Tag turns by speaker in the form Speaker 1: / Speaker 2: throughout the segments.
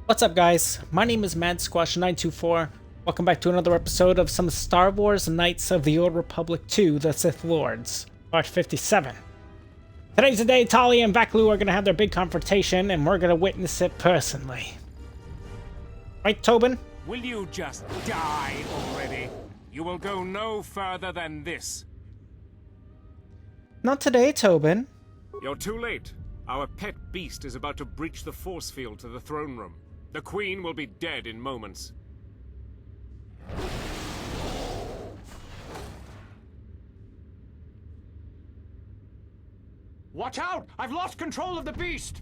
Speaker 1: What's up, guys? My name is MadSquash924. Welcome back to another episode of some Star Wars Knights of the Old Republic 2, The Sith Lords, Part 57. Today's the day Talia and Vaklu are going to have their big confrontation, and we're going to witness it personally. Right, Tobin?
Speaker 2: Will you just die already? You will go no further than this.
Speaker 1: Not today, Tobin.
Speaker 2: You're too late. Our pet beast is about to breach the force field to the throne room. The Queen will be dead in moments.
Speaker 3: Watch out! I've lost control of the beast!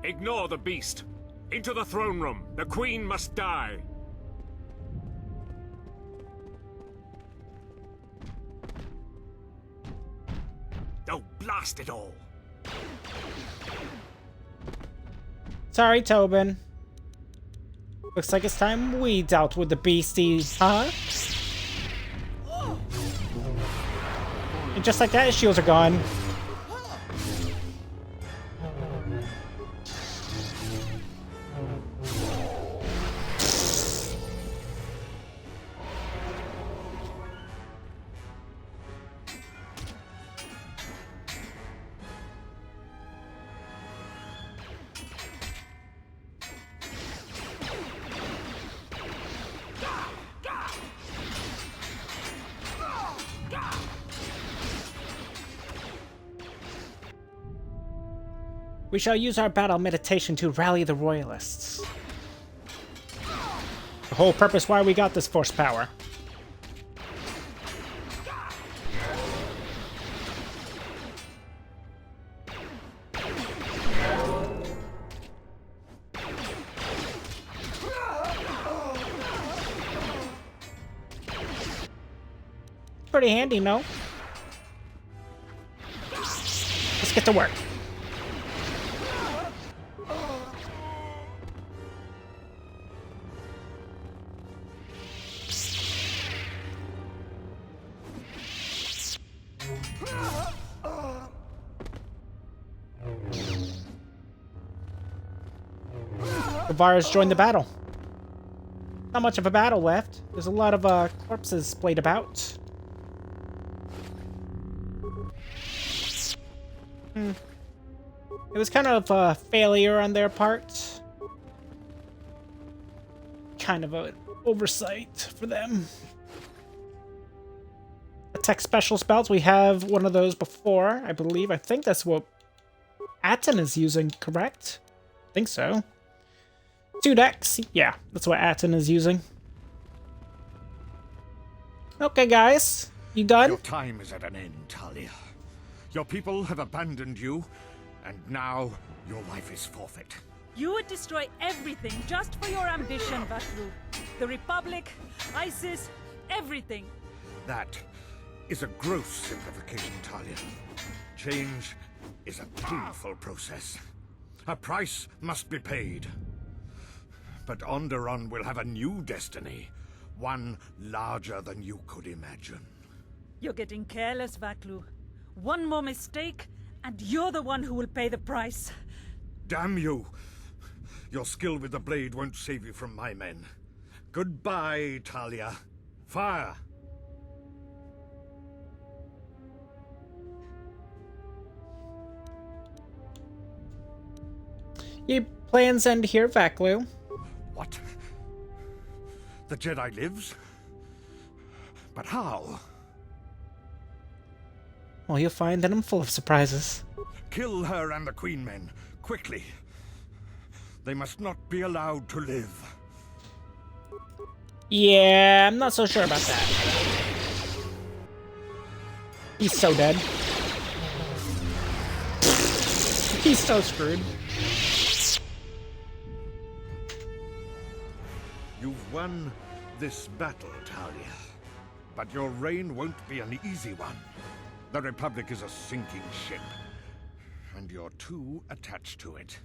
Speaker 2: Ignore the beast. Into the throne room. The Queen must die. Oh, blast it all.
Speaker 1: Sorry, Tobin. Looks like it's time we dealt with the beasties, huh? And just like that, his shields are gone. We shall use our battle meditation to rally the royalists. The whole purpose why we got this force power. Pretty handy, no? Let's get to work. Guevara's joined the battle. Not much of a battle left. There's a lot of corpses splayed about. It was kind of a failure on their part. Kind of an oversight for them. Attack special spells. We have one of those before, I believe. I think that's what Atten is using, correct? I think so. 2 decks. Yeah, that's what Atten is using. Okay, guys. You done?
Speaker 3: Your time is at an end, Talia. Your people have abandoned you, and now your life is forfeit.
Speaker 4: You would destroy everything just for your ambition, Vaklu. The Republic, ISIS, everything.
Speaker 3: That is a gross simplification, Talia. Change is a painful process. A price must be paid. But Onderon will have a new destiny, one larger than you could imagine.
Speaker 4: You're getting careless, Vaklu. One more mistake, and you're the one who will pay the price.
Speaker 3: Damn you! Your skill with the blade won't save you from my men. Goodbye, Talia. Fire!
Speaker 1: Your plans end here, Vaklu.
Speaker 3: What? The Jedi lives? But how?
Speaker 1: Well, you'll find that I'm full of surprises.
Speaker 3: Kill her and the Queen men, quickly. They must not be allowed to live.
Speaker 1: Yeah, I'm not so sure about that. He's so dead. He's so screwed.
Speaker 3: You've won this battle, Talia. But your reign won't be an easy one. The Republic is a sinking ship, and you're too attached to it.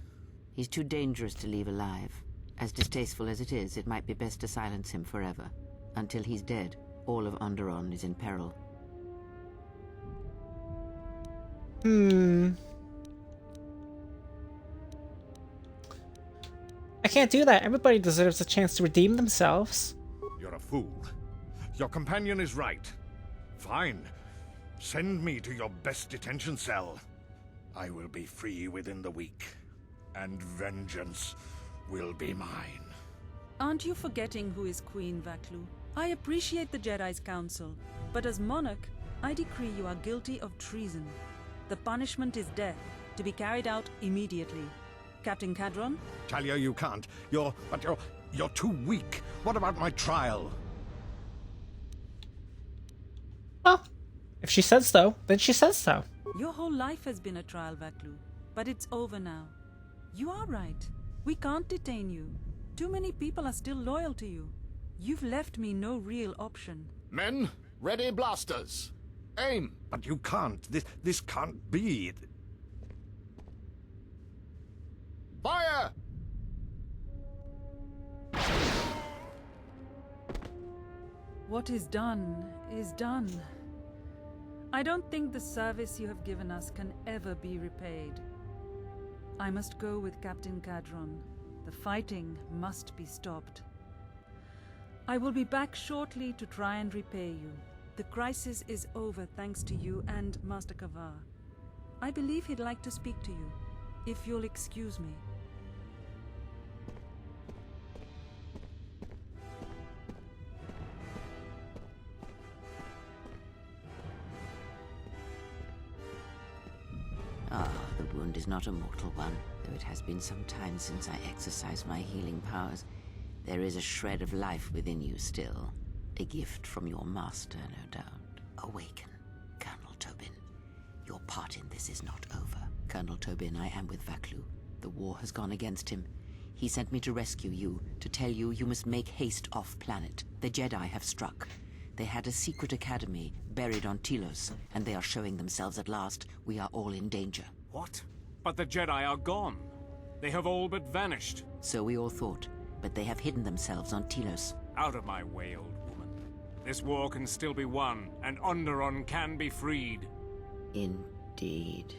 Speaker 5: He's too dangerous to leave alive. As distasteful as it is, it might be best to silence him forever. Until he's dead, all of Onderon is in peril.
Speaker 1: I can't do that. Everybody deserves a chance to redeem themselves.
Speaker 3: You're a fool. Your companion is right. Fine. Send me to your best detention cell. I will be free within the week, and vengeance will be mine.
Speaker 4: Aren't you forgetting who is Queen Vaklu? I appreciate the Jedi's counsel, but as monarch, I decree you are guilty of treason. The punishment is death, to be carried out immediately. Captain Cadron?
Speaker 3: Talia, you can't. You're too weak. What about my trial?
Speaker 1: Well, if she says so, then she says so.
Speaker 4: Your whole life has been a trial, Vaklu, but it's over now. You are right. We can't detain you. Too many people are still loyal to you. You've left me no real option.
Speaker 6: Men, ready blasters. Aim!
Speaker 3: But you can't. This can't be.
Speaker 6: Fire!
Speaker 4: What is done is done. I don't think the service you have given us can ever be repaid. I must go with Captain Cadron. The fighting must be stopped. I will be back shortly to try and repay you. The crisis is over thanks to you and Master Kavar. I believe he'd like to speak to you, if you'll excuse me.
Speaker 5: Ah, the wound is not a mortal one, though it has been some time since I exercised my healing powers. There is a shred of life within you still. A gift from your master, no doubt. Awaken, Colonel Tobin. Your part in this is not over. Colonel Tobin, I am with Vaklu. The war has gone against him. He sent me to rescue you, to tell you you must make haste off-planet. The Jedi have struck. They had a secret academy buried on Telos, and they are showing themselves at last. We are all in danger.
Speaker 2: What? But the Jedi are gone. They have all but vanished.
Speaker 5: So we all thought, but they have hidden themselves on Telos.
Speaker 2: Out of my way, old woman. This war can still be won, and Onderon can be freed.
Speaker 5: Indeed.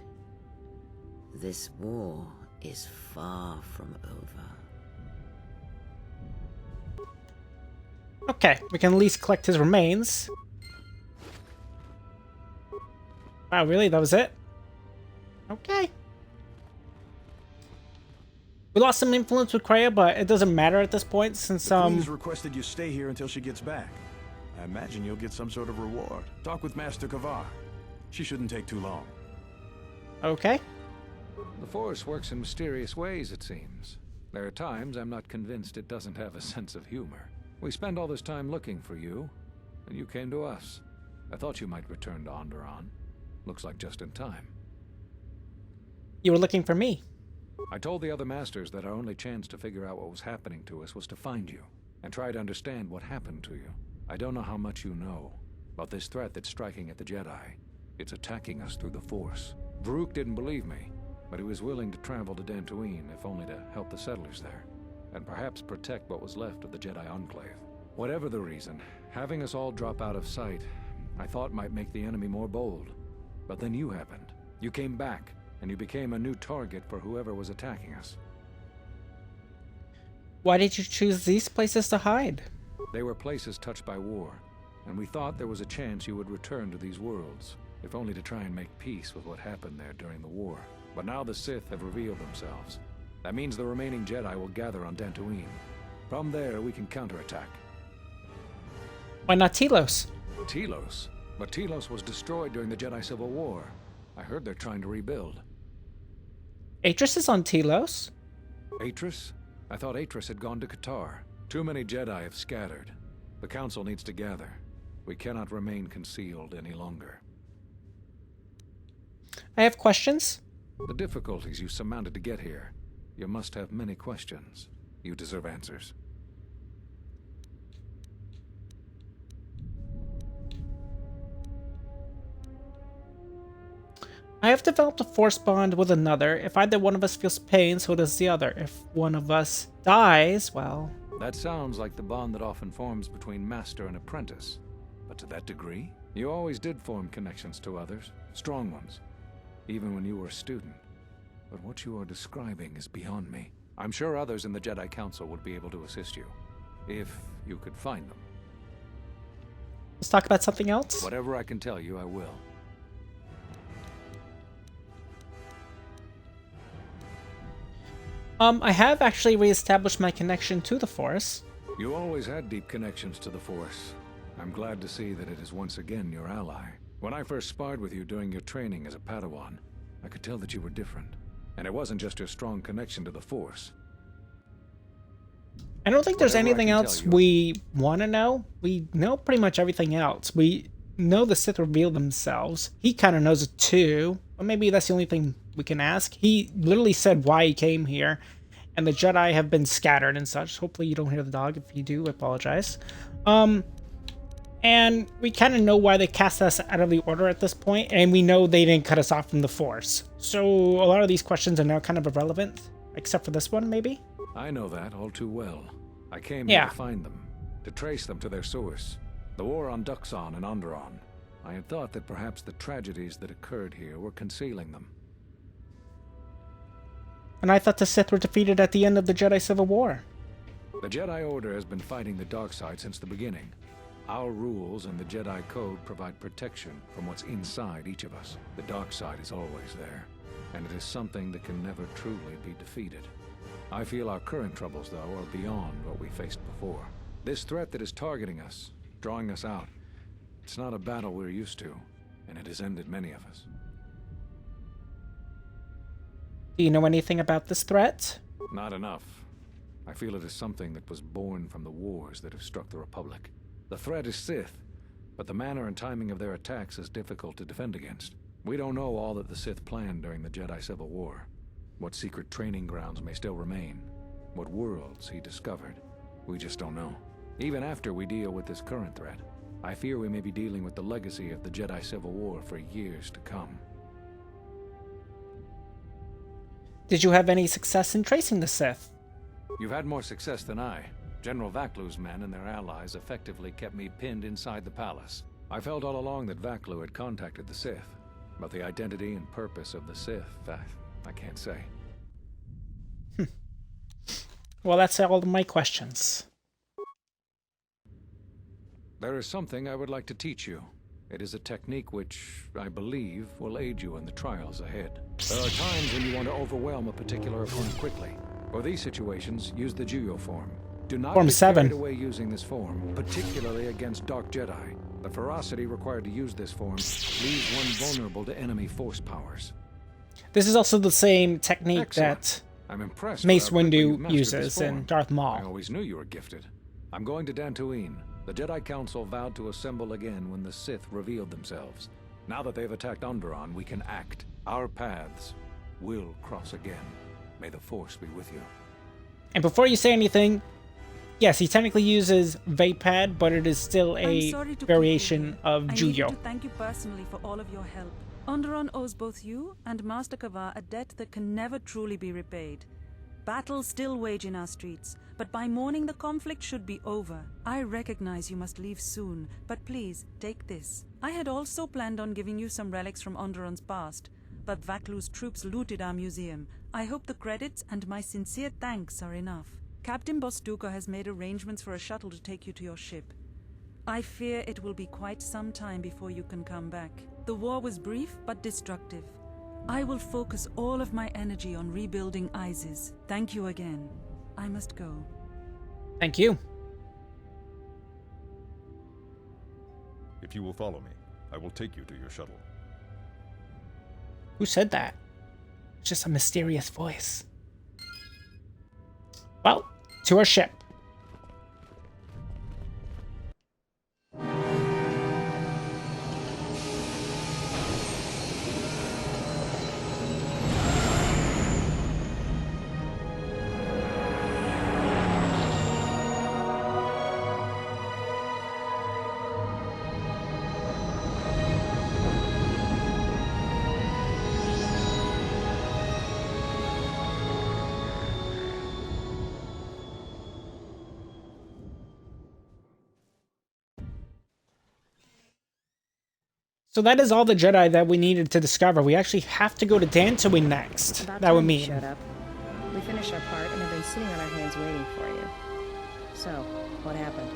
Speaker 5: This war is far from over.
Speaker 1: Okay, we can at least collect his remains. Wow, really? That was it? Okay. We lost some influence with Kreia, but it doesn't matter at this point since,
Speaker 7: The Queen's requested you stay here until she gets back. I imagine you'll get some sort of reward. Talk with Master Kavar. She shouldn't take too long.
Speaker 1: Okay.
Speaker 8: The Force works in mysterious ways, it seems. There are times I'm not convinced it doesn't have a sense of humor. We spent all this time looking for you, and you came to us. I thought you might return to Onderon. Looks like just in time.
Speaker 1: You were looking for me.
Speaker 8: I told the other masters that our only chance to figure out what was happening to us was to find you, and try to understand what happened to you. I don't know how much you know about this threat that's striking at the Jedi. It's attacking us through the Force. Varuk didn't believe me, but he was willing to travel to Dantooine, if only to help the settlers there, and perhaps protect what was left of the Jedi Enclave. Whatever the reason, having us all drop out of sight, I thought might make the enemy more bold. But then you happened. You came back, and you became a new target for whoever was attacking us.
Speaker 1: Why did you choose these places to hide?
Speaker 8: They were places touched by war, and we thought there was a chance you would return to these worlds, if only to try and make peace with what happened there during the war. But now the Sith have revealed themselves. That means the remaining Jedi will gather on Dantooine. From there, we can counterattack.
Speaker 1: Why not Telos?
Speaker 8: Telos? But Telos was destroyed during the Jedi Civil War. I heard they're trying to rebuild.
Speaker 1: Atris is on Telos.
Speaker 8: Atris? I thought Atris had gone to Qatar. Too many Jedi have scattered. The Council needs to gather. We cannot remain concealed any longer.
Speaker 1: I have questions.
Speaker 8: The difficulties you surmounted to get here. You must have many questions. You deserve answers.
Speaker 1: I have developed a force bond with another. If either one of us feels pain, so does the other. If one of us dies, well...
Speaker 8: That sounds like the bond that often forms between master and apprentice. But to that degree, you always did form connections to others. Strong ones. even when you were a student. But what you are describing is beyond me. I'm sure others in the Jedi Council would be able to assist you, if you could find them.
Speaker 1: Let's talk about something else.
Speaker 8: Whatever I can tell you, I will.
Speaker 1: I have actually reestablished my connection to the Force.
Speaker 8: You always had deep connections to the Force. I'm glad to see that it is once again your ally. When I first sparred with you during your training as a Padawan, I could tell that you were different. And it wasn't just your strong connection to the Force.
Speaker 1: I don't think there's anything else we want to know. We know pretty much everything else. We know the Sith reveal themselves. He kind of knows it too. But maybe that's the only thing we can ask. He literally said why he came here. And the Jedi have been scattered and such. Hopefully you don't hear the dog. If you do, I apologize. And we kind of know why they cast us out of the Order at this point. And we know they didn't cut us off from the Force. So a lot of these questions are now kind of irrelevant. Except for this one, maybe?
Speaker 8: I know that all too well. I came here to find them, to trace them to their source. The war on Duxon and Onderon. I had thought that perhaps the tragedies that occurred here were concealing them.
Speaker 1: And I thought the Sith were defeated at the end of the Jedi Civil War.
Speaker 8: The Jedi Order has been fighting the dark side since the beginning. Our rules and the Jedi Code provide protection from what's inside each of us. The dark side is always there, and it is something that can never truly be defeated. I feel our current troubles, though, are beyond what we faced before. This threat that is targeting us, drawing us out, it's not a battle we're used to, and it has ended many of us.
Speaker 1: Do you know anything about this threat?
Speaker 8: Not enough. I feel it is something that was born from the wars that have struck the Republic. The threat is Sith, but the manner and timing of their attacks is difficult to defend against. We don't know all that the Sith planned during the Jedi Civil War. What secret training grounds may still remain. What worlds he discovered. We just don't know. Even after we deal with this current threat, I fear we may be dealing with the legacy of the Jedi Civil War for years to come.
Speaker 1: Did you have any success in tracing the Sith?
Speaker 8: You've had more success than I. General Vaklu's men and their allies effectively kept me pinned inside the palace. I felt all along that Vaklu had contacted the Sith, but the identity and purpose of the Sith, I can't say.
Speaker 1: Well, that's all of my questions.
Speaker 8: There is something I would like to teach you. It is a technique which, I believe, will aid you in the trials ahead. There are times when you want to overwhelm a particular opponent quickly. For these situations, use the Juyo form. Do not
Speaker 1: Form
Speaker 8: be
Speaker 1: 7.
Speaker 8: carried away using this form, particularly against Dark Jedi. The ferocity required to use this form leaves one vulnerable to enemy force powers.
Speaker 1: This is also the same technique
Speaker 8: Excellent.
Speaker 1: that
Speaker 8: I'm impressed
Speaker 1: Mace
Speaker 8: by how quickly you've
Speaker 1: Windu
Speaker 8: mastered
Speaker 1: uses
Speaker 8: this form.
Speaker 1: in Darth Maul.
Speaker 8: I always knew you were gifted. I'm going to Dantooine. The Jedi Council vowed to assemble again when the Sith revealed themselves. Now that they've attacked Onderon, we can act. Our paths will cross again. May the Force be with you.
Speaker 1: And before you say anything, yes, he technically uses Vapad, but it is still a variation of
Speaker 4: I need
Speaker 1: Juyo.
Speaker 4: to thank you personally for all of your help. Onderon owes both you and Master Kavar a debt that can never truly be repaid. Battles still wage in our streets, but by morning the conflict should be over. I recognize you must leave soon, but please, take this. I had also planned on giving you some relics from Onderon's past, but Vaklu's troops looted our museum. I hope the credits and my sincere thanks are enough. Captain Bostuka has made arrangements for a shuttle to take you to your ship. I fear it will be quite some time before you can come back. The war was brief but destructive. I will focus all of my energy on rebuilding Isis. Thank you again. I must go.
Speaker 1: Thank you.
Speaker 9: If you will follow me, I will take you to your shuttle.
Speaker 1: Who said that? It's just a mysterious voice. Well, to our ship. So that is all the Jedi that we needed to discover. We actually have to go to Dantooine next.
Speaker 10: About
Speaker 1: That would
Speaker 10: time you
Speaker 1: mean.
Speaker 10: showed up. We finished our part and have been sitting on our hands waiting for you. So, what happened?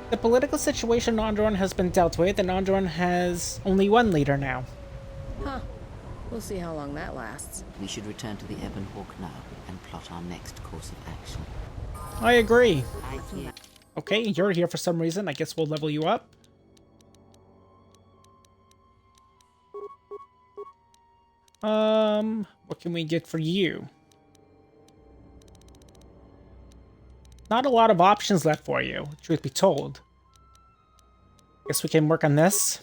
Speaker 1: The political situation on Onderon has been dealt with, and Onderon has only one leader now.
Speaker 10: Huh. We'll see how long that lasts.
Speaker 5: We should return to the Ebon Hawk now and plot our next course of action.
Speaker 1: I agree.
Speaker 5: Yeah.
Speaker 1: Okay, you're here for some reason. I guess we'll level you up. What can we get for you? Not a lot of options left for you, truth be told. Guess we can work on this.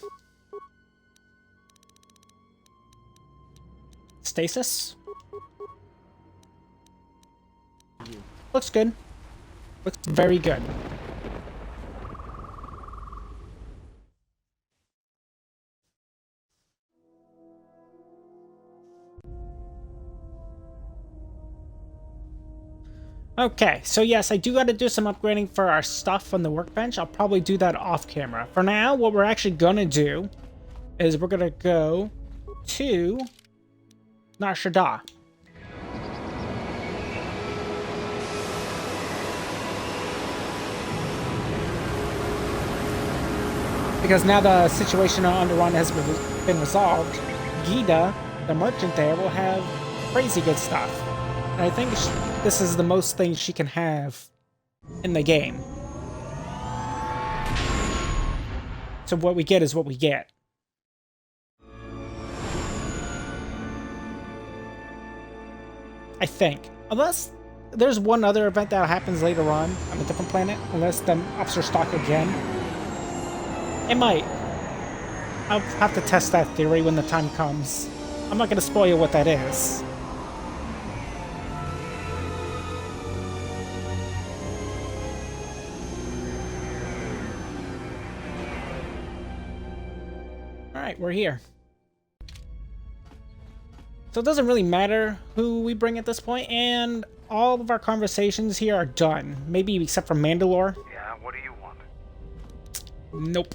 Speaker 1: Stasis? Looks good. Looks very good. Okay, so yes, I do got to do some upgrading for our stuff on the workbench. I'll probably do that off camera. For now, what we're actually gonna do is we're gonna go to Nar Shaddaa. Because now the situation on Onderon has been resolved, Gida, the merchant there, will have crazy good stuff. And I think this is the most things she can have in the game. So what we get is what we get. I think. Unless there's one other event that happens later on a different planet. Unless the Officer Stock again. It might. I'll have to test that theory when the time comes. I'm not going to spoil what that is. Alright, we're here. So it doesn't really matter who we bring at this point, and all of our conversations here are done. Maybe except for Mandalore.
Speaker 11: Yeah, what do you want?
Speaker 1: Nope.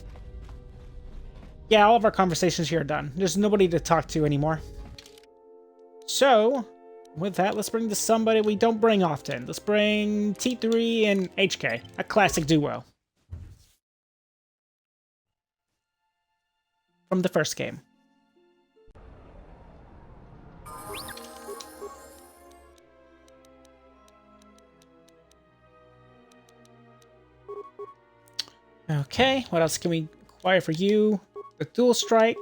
Speaker 1: Yeah, all of our conversations here are done. There's nobody to talk to anymore. So, with that, let's bring to somebody we don't bring often. Let's bring T3 and HK, a classic duo. From the first game. Okay, what else can we acquire for you? A dual strike.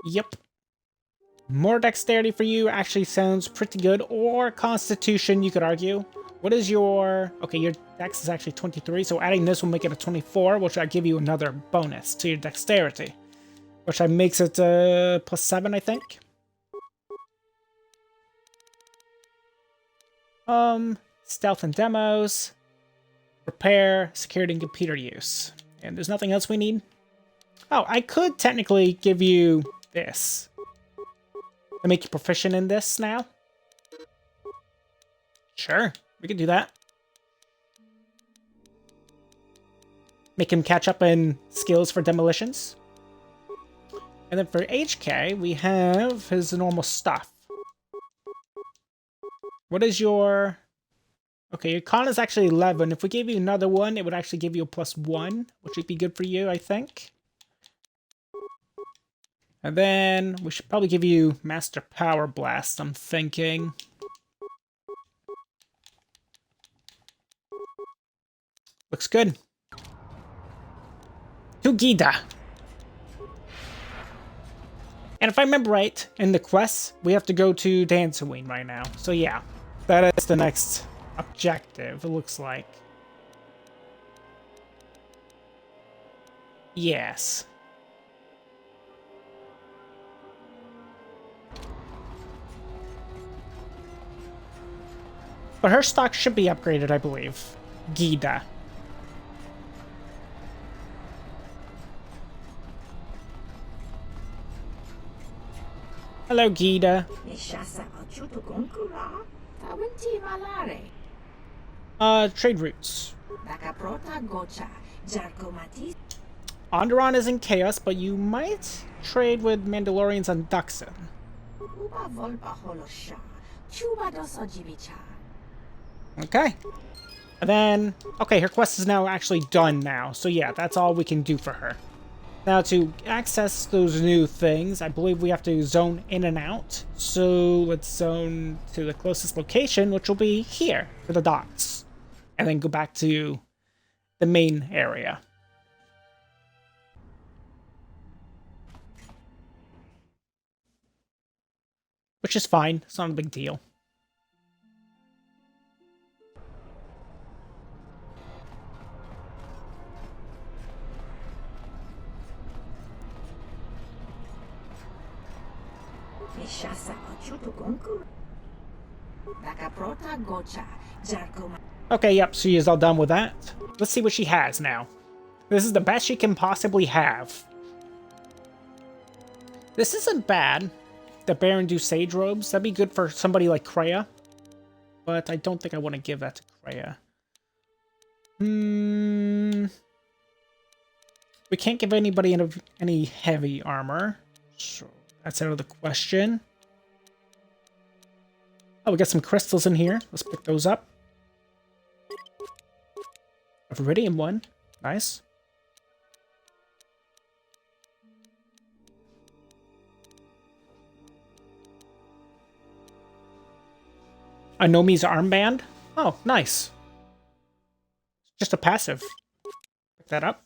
Speaker 1: Yep. More dexterity for you actually sounds pretty good. Or constitution, you could argue. What is your... Okay, your dex is actually 23, so adding this will make it a 24, which will give you another bonus to your dexterity. Which makes it +7, I think. Stealth and demos. Repair, security, and computer use. And there's nothing else we need. Oh, I could technically give you this. To make you proficient in this now. Sure, we can do that. Make him catch up in skills for demolitions. And then for HK, we have his normal stuff. What is your... Okay, your con is actually 11. If we gave you another one, it would actually give you a +1, which would be good for you, I think. And then we should probably give you Master Power Blast, I'm thinking. Looks good. To Gida. And if I remember right, in the quests, we have to go to Dantooine right now. So yeah, that is the next objective, it looks like. Yes. But her stock should be upgraded, I believe. Gida. Hello, Gida. Trade routes. Onderon is in Chaos, but you might trade with Mandalorians on Duxon. Okay. And then, okay, her quest is now actually done now. So yeah, that's all we can do for her. Now to access those new things, I believe we have to zone in and out. So let's zone to the closest location, which will be here for the dots. And then go back to the main area. Which is fine, it's not a big deal. Okay, yep, she is all done with that. Let's see what she has now. This is the best she can possibly have. This isn't bad. The Baron do Sage Robes. That'd be good for somebody like Kreia. But I don't think I want to give that to Kreia. We can't give anybody any heavy armor. So that's out of the question. Oh, we got some crystals in here. Let's pick those up. A Viridian one. Nice. A Nomi's armband. Oh, nice. Just a passive. Pick that up.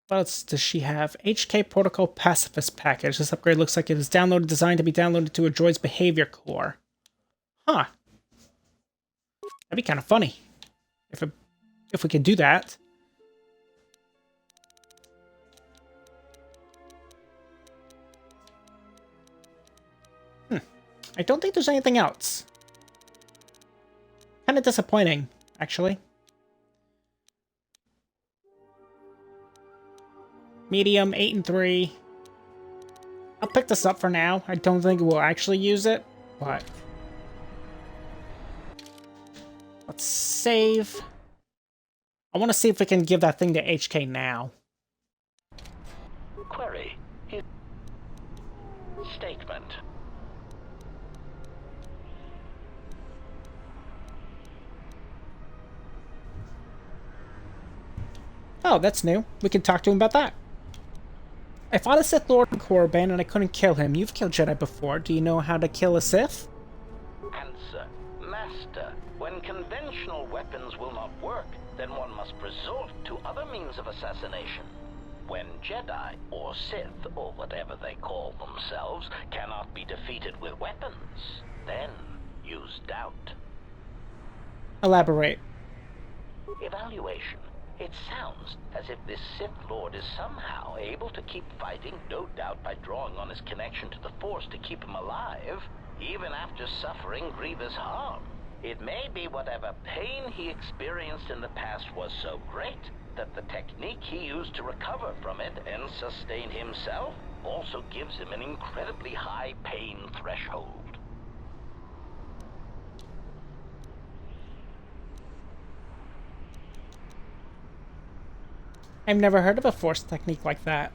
Speaker 1: What else does she have? HK Protocol Pacifist Package. This upgrade looks like it is designed to be downloaded to a droid's behavior core. Huh. That'd be kind of funny. If we could do that. I don't think there's anything else. Kind of disappointing, actually. Medium, 8 and 3. I'll pick this up for now. I don't think we'll actually use it, but... Let's save. I want to see if we can give that thing to HK now.
Speaker 11: Query. Statement.
Speaker 1: Oh, that's new. We can talk to him about that. I fought a Sith Lord in Korriban and I couldn't kill him. You've killed Jedi before. Do you know how to kill a Sith?
Speaker 11: Answer. Master, when conventional weapons will not work, then one must resort to other means of assassination. When Jedi, or Sith, or whatever they call themselves, cannot be defeated with weapons, then use doubt.
Speaker 1: Elaborate.
Speaker 11: Evaluation. It sounds as if this Sith Lord is somehow able to keep fighting, no doubt by drawing on his connection to the Force to keep him alive, even after suffering grievous harm. It may be whatever pain he experienced in the past was so great that the technique he used to recover from it and sustain himself also gives him an incredibly high pain threshold.
Speaker 1: I've never heard of a Force technique like that.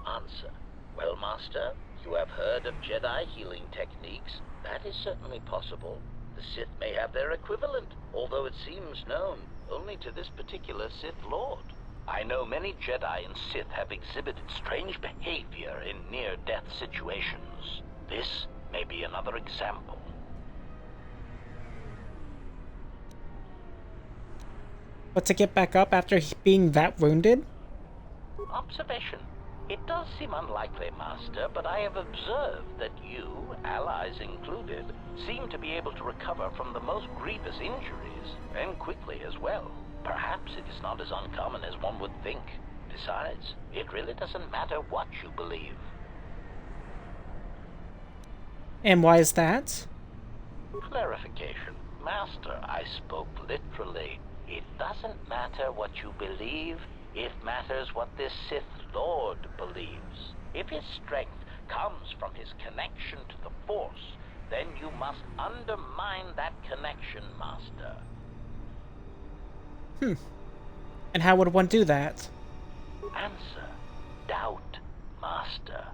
Speaker 11: Answer. Well, Master, you have heard of Jedi healing techniques. That is certainly possible. The Sith may have their equivalent, although it seems known only to this particular Sith Lord. I know many Jedi and Sith have exhibited strange behavior in near-death situations. This may be another example.
Speaker 1: But to get back up after being that wounded?
Speaker 11: Observation. It does seem unlikely, Master, but I have observed that you, allies included, seem to be able to recover from the most grievous injuries, and quickly as well. Perhaps it is not as uncommon as one would think. Besides, it really doesn't matter what you believe.
Speaker 1: And why is that?
Speaker 11: Clarification. Master, I spoke literally. It doesn't matter what you believe, it matters what this Sith Lord believes. If his strength comes from his connection to the Force, then you must undermine that connection, Master.
Speaker 1: And how would one do that?
Speaker 11: Answer. Doubt, Master.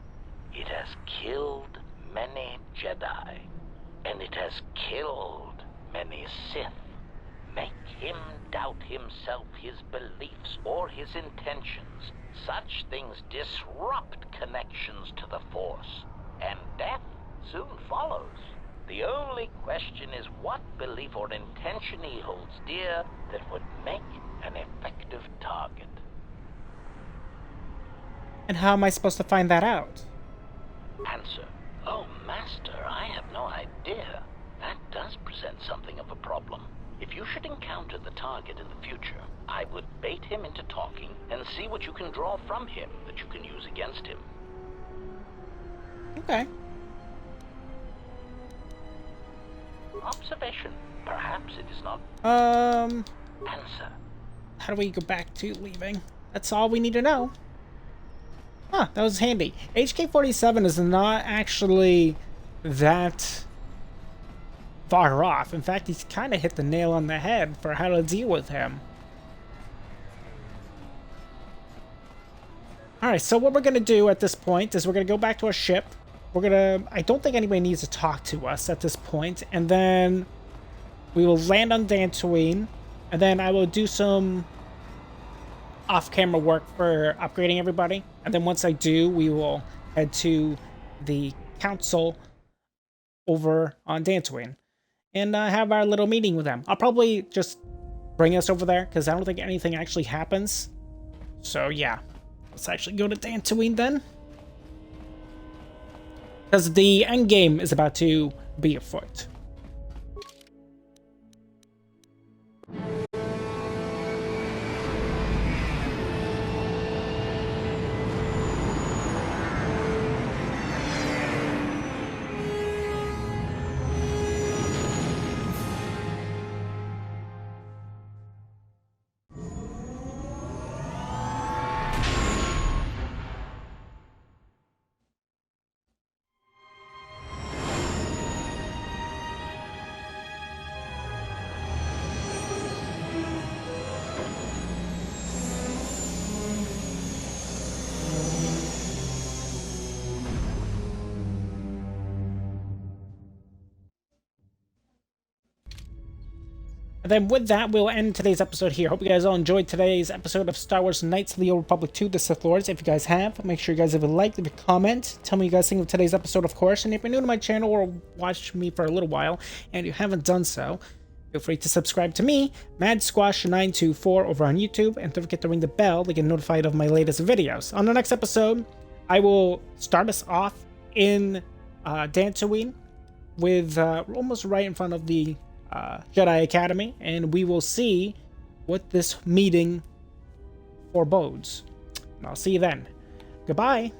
Speaker 11: It has killed many Jedi, and it has killed many Sith. Make him doubt himself, his beliefs, or his intentions. Such things disrupt connections to the Force, and death soon follows. The only question is what belief or intention he holds dear that would make an effective target.
Speaker 1: And how am I supposed to find that out?
Speaker 11: Answer. Oh, Master, I have no idea. That does present something of a problem. If you should encounter the target in the future, I would bait him into talking and see what you can draw from him that you can use against him.
Speaker 1: Okay.
Speaker 11: Observation. Perhaps it is not... Answer.
Speaker 1: How do we go back to leaving? That's all we need to know. Huh, that was handy. HK-47 is not actually that far off. In fact, he's kind of hit the nail on the head for how to deal with him. Alright, so what we're going to do at this point is we're going to go back to our ship. I don't think anybody needs to talk to us at this point. And then we will land on Dantooine. And then I will do some off-camera work for upgrading everybody. And then once I do, we will head to the council over on Dantooine and have our little meeting with them. I'll probably just bring us over there because I don't think anything actually happens. So yeah, let's actually go to Dantooine then. Because the end game is about to be afoot. And then with that, we'll end today's episode here. Hope you guys all enjoyed today's episode of Star Wars Knights of the Old Republic 2, The Sith Lords. If you guys have, make sure you guys leave a like, leave a comment. Tell me what you guys think of today's episode, of course. And if you're new to my channel or watched me for a little while and you haven't done so, feel free to subscribe to me, MadSquash924 over on YouTube. And don't forget to ring the bell to get notified of my latest videos. On the next episode, I will start us off in Dantooine with almost right in front of the Jedi Academy, and we will see what this meeting forebodes. And I'll see you then. Goodbye.